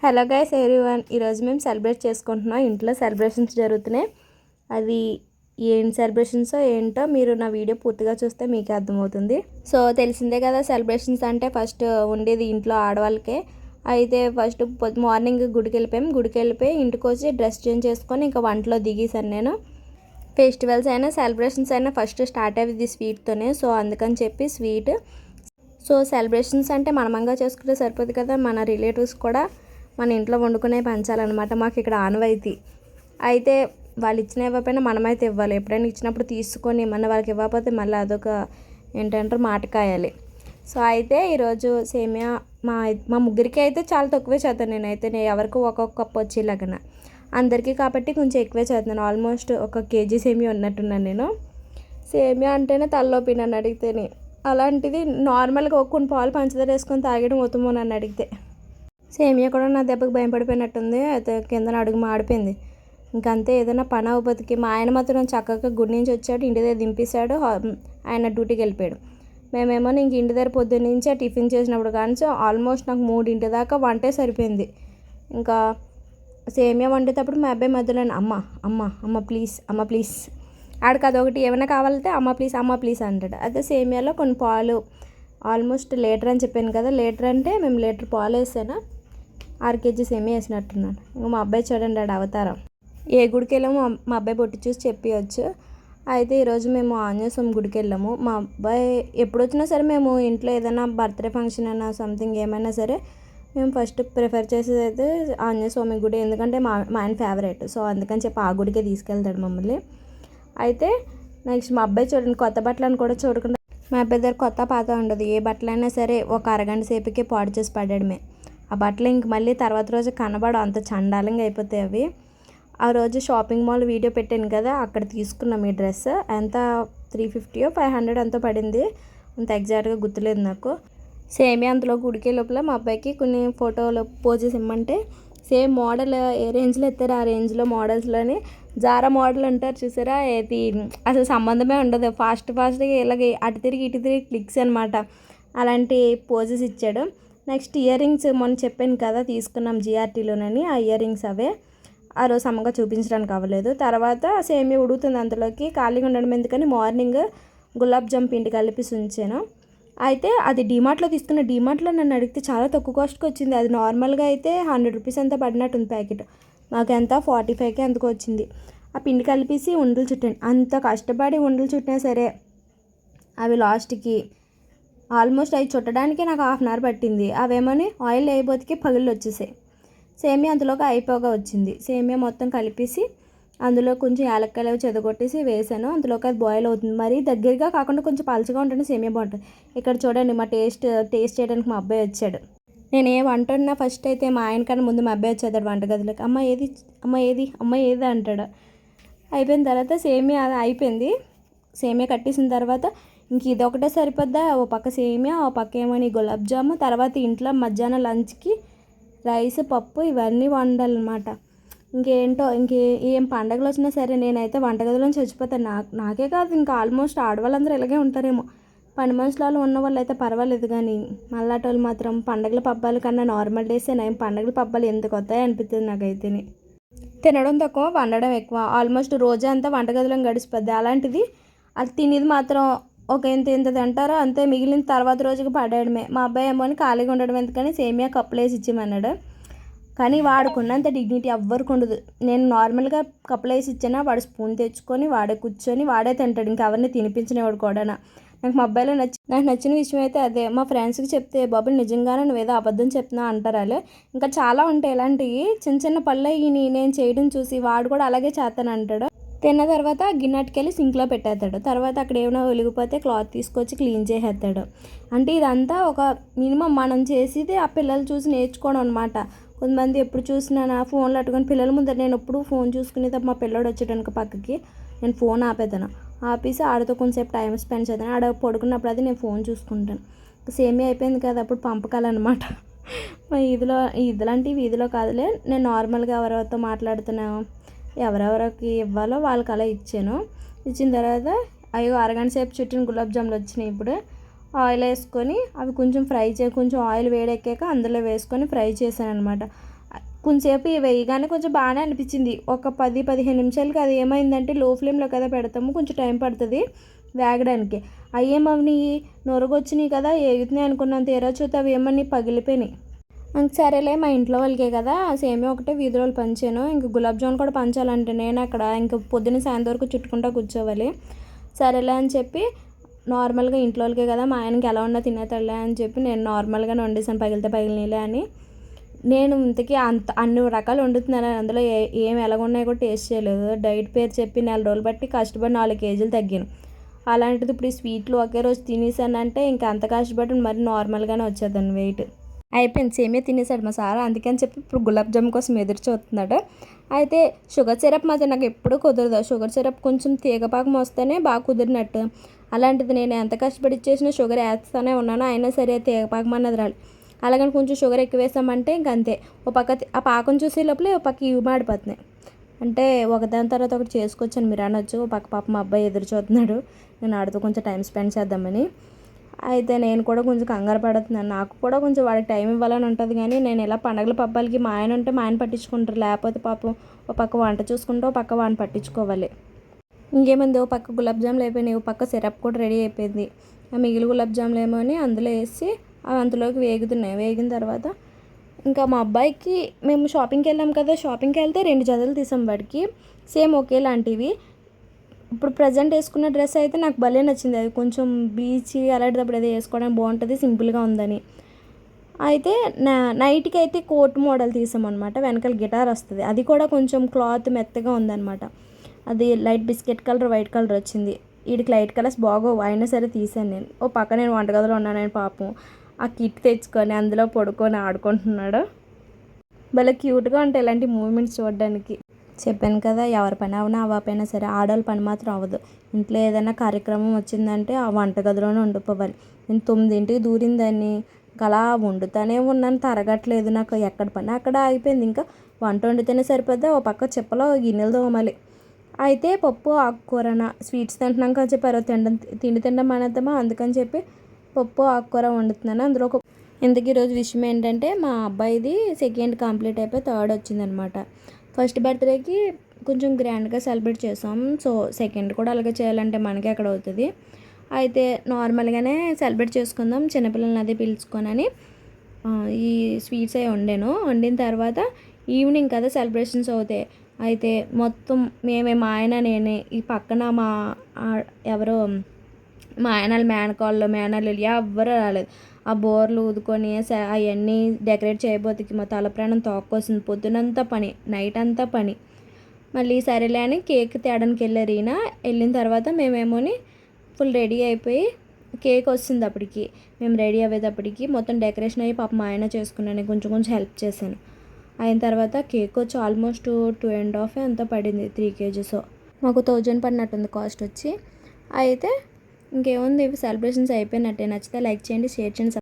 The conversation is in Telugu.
హలో గైస్ ఎవ్రీవన్, ఈరోజు మేము సెలబ్రేట్ చేసుకుంటున్నాం. ఇంట్లో సెలబ్రేషన్స్ జరుగుతున్నాయి. అది ఏం సెలబ్రేషన్స్ ఏంటో మీరు నా వీడియో పూర్తిగా చూస్తే మీకే అర్థమవుతుంది. సో తెలిసిందే కదా, సెలబ్రేషన్స్ అంటే ఫస్ట్ ఉండేది ఇంట్లో ఆడవాళ్ళకే. అయితే ఫస్ట్ మార్నింగ్ గుడికి వెళ్ళిపోయి ఇంటికి వచ్చి డ్రెస్ చేంజ్ చేసుకొని ఇంకా వంటలో దిగేసాను నేను. ఫెస్టివల్స్ అయినా సెలబ్రేషన్స్ అయినా ఫస్ట్ స్టార్ట్ అయ్యేది స్వీట్తోనే. సో అందుకని చెప్పి స్వీట్. సో సెలబ్రేషన్స్ అంటే మనమంగా చేసుకుంటే సరిపోదు కదా, మన రిలేటివ్స్ కూడా మన ఇంట్లో వండుకునే పంచాలన్నమాట. మాకు ఇక్కడ ఆనవాయితీ. అయితే వాళ్ళు ఇచ్చిన ఇవ్వకపోయినా మనమైతే ఇవ్వాలి. ఎప్పుడైనా ఇచ్చినప్పుడు తీసుకొని మన వాళ్ళకి ఇవ్వకపోతే మళ్ళీ అదొక ఏంటంటారు మాట కాయాలి. సో అయితే ఈరోజు సేమియా మా ముగ్గురికి అయితే చాలా తక్కువే చేస్తాను నేనైతే. ఎవరికి ఒక్కొక్క కప్పు వచ్చేలాగా, అందరికీ కాబట్టి కొంచెం ఎక్కువే చేస్తున్నాను. ఆల్మోస్ట్ 1 కేజీ సేమియా ఉన్నట్టున్నాను నేను. సేమియా అంటేనే తలనొప్పి నన్ను అడిగితేనే. అలాంటిది నార్మల్గా కొన్ని పాలు పంచదార వేసుకొని తాగడం అవుతామో నన్ను అడిగితే. సేమియా కూడా నా దెబ్బకి భయం పడిపోయినట్టుంది. అయితే కింద అడుగు మాడిపోయింది. ఇంకంతే, ఏదైనా పని అవ్వబోతుకి. మా ఆయన మాత్రం చక్కగా గుడి నుంచి వచ్చాడు, ఇంటి దగ్గర దింపేశాడు, ఆయన డ్యూటీకి వెళ్ళిపోయాడు. మేమేమో ఇంక ఇంటి దగ్గర పొద్దున్న నుంచి టిఫిన్ చేసినప్పుడు కానీ ఆల్మోస్ట్ నాకు 3 దాకా వంటే సరిపోయింది. ఇంకా సేమియా వండేటప్పుడు మా అబ్బాయి మధ్యలో అమ్మ అమ్మ అమ్మ ప్లీజ్ అమ్మ ప్లీజ్, ఆడికి అదొకటి ఏమైనా కావాలంటే అమ్మ ప్లీజ్ అంటాడు. అయితే సేమియాలో కొన్ని పాలు, ఆల్మోస్ట్ లీటర్ అని చెప్పాను కదా, లీటర్ అంటే మేము లీటర్ పాలు వేసాను. 6 కేజీ సేమియా వేసినట్టున్నాను. ఇంకా మా అబ్బాయి చూడండి, ఆడ అవతారం. ఏ గుడికి వెళ్ళామో మా అబ్బాయి బొట్టు చూసి చెప్పవచ్చు. అయితే ఈరోజు మేము ఆంజనేయ స్వామి గుడికి వెళ్ళాము. మా అబ్బాయి ఎప్పుడు వచ్చినా సరే మేము ఇంట్లో ఏదైనా బర్త్డే ఫంక్షన్ అయినా సంథింగ్ ఏమైనా సరే మేము ఫస్ట్ ప్రిఫర్ చేసేది అయితే ఆంజనేయ స్వామి గుడి. ఎందుకంటే మా ఆయన ఫేవరెట్. సో అందుకని చెప్పి ఆ గుడికే తీసుకెళ్తాడు మమ్మల్ని. అయితే నెక్స్ట్ మా అబ్బాయి చూడండి, కొత్త బట్టలను కూడా చూడకుండా, మా అబ్బాయి దగ్గర కొత్త పాత ఉండదు. ఏ బట్టలైనా సరే ఒక అరగంట సేపుకే పాడు చేసి పడడమే. ఆ బట్టలు ఇంక మళ్ళీ తర్వాత రోజు కనబడ, అంత చండాలంగా అయిపోతాయి అవి. ఆ రోజు షాపింగ్ మాల్ వీడియో పెట్టాను కదా, అక్కడ తీసుకున్నాం ఈ డ్రెస్. ఎంత 350 500 ఎంతో పడింది, అంత ఎగ్జాక్ట్గా గుర్తులేదు నాకు. సేమియా అంతలో గుడికే లోపల మా అబ్బాయికి కొన్ని ఫోటోలు పోజెస్ ఇమ్మంటే సేమ్ మోడల్ ఏ రేంజ్లో ఎత్తారు ఆ రేంజ్లో మోడల్స్లోని జారా మోడల్ అంటారు చూసారా, ఏది అసలు సంబంధమే ఉండదు. ఫాస్ట్గా ఇలాగే అటు తిరిగి ఇటు తిరిగి క్లిక్స్ అనమాట. అలాంటి పోజెస్ ఇచ్చాడు. నెక్స్ట్ ఇయర్ రింగ్స్ మొన్న చెప్పాను కదా తీసుకున్నాం జిఆర్టీలోనని, ఆ ఇయర్ రింగ్స్ అవే. ఆ రోజు సమ్మగా చూపించడానికి అవ్వలేదు. తర్వాత సేమియా ఉడుకుతుంది, అంతలోకి ఖాళీగా ఉండడం ఎందుకని మార్నింగ్ గులాబ్ జామ్ పిండి కలిపి ఉంచాను. అయితే అది డీమార్ట్లో తీసుకున్న. డీమార్ట్లో నన్ను అడిగితే చాలా తక్కువ కాస్ట్కి వచ్చింది. అది నార్మల్గా అయితే 100 రూపీస్ అంతా పడినట్టుంది ప్యాకెట్. మాకు ఎంత 45కే అందుకు వచ్చింది. ఆ పిండి కలిపేసి ఉండలు చుట్టాను. అంత కష్టపడి ఉండలు చుట్టినా సరే అవి లాస్ట్కి ఆల్మోస్ట్ అవి చుట్టడానికి నాకు 1/2 అవర్ పట్టింది. అవేమోని ఆయిల్ వేయబోతికి పగిళ్ళు వచ్చేసాయి. సేమియా అందులోకి అయిపోగా వచ్చింది. సేమియా మొత్తం కలిపేసి అందులో కొంచెం యాలక్కాయలు చెదగొట్టేసి వేసాను. అందులోకి అది బాయిల్ అవుతుంది. మరి దగ్గరగా కాకుండా కొంచెం పలుచగా ఉంటేనే సేమియా బాగుంటుంది. ఇక్కడ చూడండి, మా టేస్ట్ చేయడానికి మా అబ్బాయి వచ్చాడు. నేను ఏ వంట ఉన్నా ఫస్ట్ అయితే మా ఆయన కన్నా ముందు మా అబ్బాయి వచ్చేదాడు వంటగదిలోకి. అమ్మ ఏది అంటాడు. అయిపోయిన తర్వాత సేమియా అయిపోయింది. సేమియా కట్టేసిన తర్వాత ఇంక ఇది ఒకటే సరిపోద్దా, ఓ పక్క సేమియా, ఓ పక్క ఏమని గులాబ్ జాము. తర్వాత ఇంట్లో మధ్యాహ్నం లంచ్కి రైస్ పప్పు ఇవన్నీ వండాలన్నమాట. ఇంకేంటో ఏం పండగలు వచ్చినా సరే నేనైతే వంటగదిలోంచి చచ్చిపోతాను. నాకే కాదు, ఇంకా ఆల్మోస్ట్ ఆడవాళ్ళందరూ ఇలాగే ఉంటారేమో. పని మనుషులలో ఉన్న వాళ్ళు అయితే పర్వాలేదు, కానీ మళ్ళాటోళ్ళు మాత్రం పండగల పబ్బాల కన్నా నార్మల్ డేసే నయం. పండగల పబ్బాలు ఎందుకు వస్తాయి అనిపిస్తుంది నాకైతేనే. తినడం తక్కువ, వండడం ఎక్కువ. ఆల్మోస్ట్ రోజా అంతా వంటగదిలో గడిచిపోద్ది. అలాంటిది అది తినేది మాత్రం ఒక ఇంత తింటారో అంతే, మిగిలిన తర్వాత రోజుకి పడేయడమే. మా అబ్బాయి ఏమో అని ఖాళీగా ఉండడం ఎందుకని సేమియా కప్పులు వేసి ఇచ్చేమన్నాడు. కానీ వాడుకున్నంత డిగ్నిటీ ఎవ్వరికి ఉండదు. నేను నార్మల్గా కప్పులు వేసి ఇచ్చినా వాడు స్పూన్ తెచ్చుకొని వాడే కూర్చొని వాడే తింటాడు. ఇంకా ఎవరిని తినిపించినవాడు కూడా. నాకు మా అబ్బాయిలో నాకు నచ్చిన విషయం అయితే అదే. మా ఫ్రెండ్స్కి చెప్తే బాబు నిజంగానే నువ్వేదో అబద్ధం చెప్తున్నా అంటారు వాళ్ళు. ఇంకా చాలా ఉంటాయి ఇలాంటివి. చిన్న పళ్ళు నేను చేయడం చూసి వాడు కూడా అలాగే చేస్తాను అంటాడు. తిన్న తర్వాత గిన్నెట్టుకెళ్ళి సింక్లో పెట్టేస్తాడు. తర్వాత అక్కడ ఏమైనా ఒలిగిపోతే క్లాత్ తీసుకొచ్చి క్లీన్ చేసేస్తాడు. అంటే ఇదంతా ఒక మినిమం మనం చేసేది ఆ పిల్లలు చూసి నేర్చుకోవడం అనమాట. కొంతమంది ఎప్పుడు చూసినా నా ఫోన్లో అట్టుకొని పిల్లల ముందర, నేను ఎప్పుడు ఫోన్ చూసుకునేటప్పుడు మా పిల్లడు వచ్చేటానికి పక్కకి నేను ఫోన్ ఆపేతాను. ఆపేసి ఆడితో కొంచెంసేపు టైం స్పెండ్ చేస్తాను. ఆడ పడుకున్నప్పుడు అది నేను ఫోన్ చూసుకుంటాను. సేమియా అయిపోయింది కదా, అప్పుడు పంపకాలన్నమాట. మా ఇదిలాంటి వీధిలో కాదులే, నేను నార్మల్గా ఎవరితో మాట్లాడుతున్నాను, ఎవరెవరికి ఇవ్వాలో వాళ్ళకి అలా ఇచ్చాను. ఇచ్చిన తర్వాత అరగంట సేపు చుట్టిన గులాబ్ జాములు వచ్చినాయి. ఇప్పుడు ఆయిల్ వేసుకొని అవి కొంచెం కొంచెం ఆయిల్ వేడెక్కాక అందులో వేసుకొని ఫ్రై చేశాను అనమాట. కొంచెంసేపు వేయగానే కొంచెం బాగానే అనిపించింది. ఒక 10-15 నిమిషాలకి అది ఏమైందంటే లో ఫ్లేమ్లో కదా పెడతాము, కొంచెం టైం పడుతుంది వేగడానికి. అయ్యేమవనివి నొరగొచ్చినాయి కదా, ఏగుతున్నాయి అనుకున్నాను. తీరా చూస్తే అవి ఏమని పగిలిపోయినాయి. సరేలే మా ఇంట్లో వాళ్ళకే కదా సేమియా ఒకటే వీధి రోజులు పంచాను, ఇంక గులాబ్ జామున్ కూడా పంచాలంటే నేను అక్కడ ఇంక పొద్దున్న సాయంత్రం వరకు చుట్టుకుంటా కూర్చోవాలి. సరేలే అని చెప్పి నార్మల్గా ఇంట్లో వాళ్ళకే కదా మా ఆయనకి ఎలా ఉన్నా తినేతాడులే అని చెప్పి నేను నార్మల్గానే వండేసాను, పగిలితే పగిలినీలే అని. నేను ఇంతకీ అన్ని రకాలు వండుతున్నాను, అందులో ఏం ఎలాగున్నాయో కూడా టేస్ట్ చేయలేదు. డైట్ పేరు చెప్పి 4 రోజులు బట్టి కష్టపడి 4 కేజీలు తగ్గాను. అలాంటిది ఇప్పుడు ఈ స్వీట్లు ఒకే రోజు తినేసానంటే ఇంకా అంత కష్టపడి మరి నార్మల్గానే వచ్చేదాన్ని వెయిట్. అయిపోయింది, సేమియా తినేసాడు మా సార్, అందుకని చెప్పి ఇప్పుడు గులాబ్ జామ్ కోసం ఎదురు చూస్తున్నాడు. అయితే షుగర్ సిరప్ మాత్రం నాకు ఎప్పుడూ కుదరదు. షుగర్ సిరప్ కొంచెం తీగపాకం వస్తేనే బాగా కుదిరినట్టు. అలాంటిది నేను ఎంత కష్టపడి ఇచ్చేసినా షుగర్ వేస్తూనే ఉన్నాను, అయినా సరే తీగపాకం అన్నది రాలి. అలాగని కొంచెం షుగర్ ఎక్కువ వేసామంటే ఇంక అంతే, ఓ పక్క ఆ పాకం చూసే లోపలే ఓ పక్క ఇవి మాడిపోతున్నాయి. అంటే ఒకదాని తర్వాత ఒకటి చేసుకొచ్చాను మీరు అనొచ్చు. ఓ పక్క పాప మా అబ్బాయి ఎదురు చూస్తున్నాడు, నేను ఆడితో కొంచెం టైం స్పెండ్ చేద్దామని. అయితే నేను కూడా కొంచెం కంగారు పడుతున్నాను, నాకు కూడా కొంచెం వాడికి టైం ఇవ్వాలని ఉంటుంది. కానీ నేను ఇలా పండగల పబ్బాలకి మా ఆయన ఉంటే మా ఆయన పట్టించుకుంటారు, లేకపోతే పాపం ఒక పక్క వంట చూసుకుంటూ ఒక పక్క వాడిని పట్టించుకోవాలి. ఇంకేముంది, ఓ పక్క గులాబ్ జాములు అయిపోయినాయి, ఓ పక్క సిరప్ కూడా రెడీ అయిపోయింది. ఆ మిగిలిన గులాబ్ జాములు ఏమో అని అందులో వేసి అంతలోకి వేగుతున్నాయి. వేగిన తర్వాత ఇంకా మా అబ్బాయికి మేము షాపింగ్కి వెళ్ళాం కదా, షాపింగ్కి వెళ్తే 2 జతలు తీసాం వాడికి, సేమ్ ఒకేలాంటివి. ఇప్పుడు ప్రజెంట్ వేసుకున్న డ్రెస్ అయితే నాకు భలే నచ్చింది, అది కొంచెం బీచ్ అలాంటిదప్పుడు అది వేసుకోవడానికి బాగుంటుంది, సింపుల్గా ఉందని. అయితే నైట్కి అయితే కోట్ మోడల్ తీసామన్నమాట, వెనకాల గిటార్ వస్తుంది, అది కూడా కొంచెం క్లాత్ మెత్తగా ఉందన్నమాట. అది light biscuit colour white colour వచ్చింది. వీడికి లైట్ కలర్స్ బాగోవు, అయినా సరే తీసాను నేను. ఓ పక్క నేను వంటగదిలో ఉన్నాను, పాపం ఆ కిట్ తెచ్చుకొని అందులో పడుకొని ఆడుకుంటున్నాడు. భలే క్యూట్గా ఉంటాయి ఇలాంటి మూమెంట్స్ చూడడానికి. చెప్పాను కదా, ఎవరి పని అవునా అవ్వకపోయినా సరే ఆడవాళ్ళ పని మాత్రం అవ్వదు. ఇంట్లో ఏదైనా కార్యక్రమం వచ్చిందంటే ఆ వంటగదిలోనే ఉండిపోవాలి. నేను 9ంటికి దూరిందాన్ని అలా వండుతానే ఉన్నాను, తరగట్లేదు నాకు, ఎక్కడ పని అక్కడ అయిపోయింది. ఇంకా వంట వండితేనే సరిపోద్ది, ఓ పక్క చెప్పలో గిన్నెలు తోమాలి. అయితే పప్పు ఆకుకూరన స్వీట్స్ తింటున్నాం కదా చెప్పారు, తిండి తినడం మానేద్దామా, అందుకని చెప్పి పప్పు ఆకుకూర వండుతున్నాను. అందులో ఇంతకీ ఈరోజు విషయం ఏంటంటే మా అబ్బాయిది 2nd కంప్లీట్ అయిపోయి 3rd వచ్చిందనమాట. ఫస్ట్ బర్త్డేకి కొంచెం గ్రాండ్గా సెలబ్రేట్ చేసాం. సో 2nd కూడా అలాగే చేయాలంటే మనకి ఎక్కడ అవుతుంది. అయితే నార్మల్గానే సెలబ్రేట్ చేసుకుందాం చిన్నపిల్లల్ని అది పిలుచుకొనని ఈ స్వీట్స్ అవి వండాను. వండిన తర్వాత ఈవినింగ్ కదా సెలబ్రేషన్స్ అవుతాయి. అయితే మొత్తం మా ఆయన నేనే, ఈ పక్కన ఎవరో మా ఆయన మేనకోళ్ళు మేనల్లులు ఎవ్వరూ రాలేదు. ఆ బోర్లు ఊదుకొని అవన్నీ డెకరేట్ చేయబోతుకి మా తల ప్రాణం తోక్కొస్తుంది. పొద్దునంతా పని, నైట్ అంతా పని. మళ్ళీ సరేలే అని కేక్ తేడానికి వెళ్ళారు ఈయన. వెళ్ళిన తర్వాత మేమేమోని ఫుల్ రెడీ అయిపోయి కేక్ వస్తుంది అప్పటికి, మేము రెడీ అయ్యేటప్పటికి మొత్తం డెకరేషన్ అయ్యి పాప మా ఆయన చేసుకున్నాను, కొంచెం కొంచెం హెల్ప్ చేశాను. అయిన తర్వాత కేక్ వచ్చి ఆల్మోస్ట్ 2.5 ఎంతో పడింది, 3 kgs. మాకు 1000 పడినట్టుంది కాస్ట్ వచ్చి. అయితే ఇంకేముంది, సెలబ్రేషన్స్ అయిపోయినట్టే. నచ్చితే లైక్ చేయండి, షేర్ చేయండి.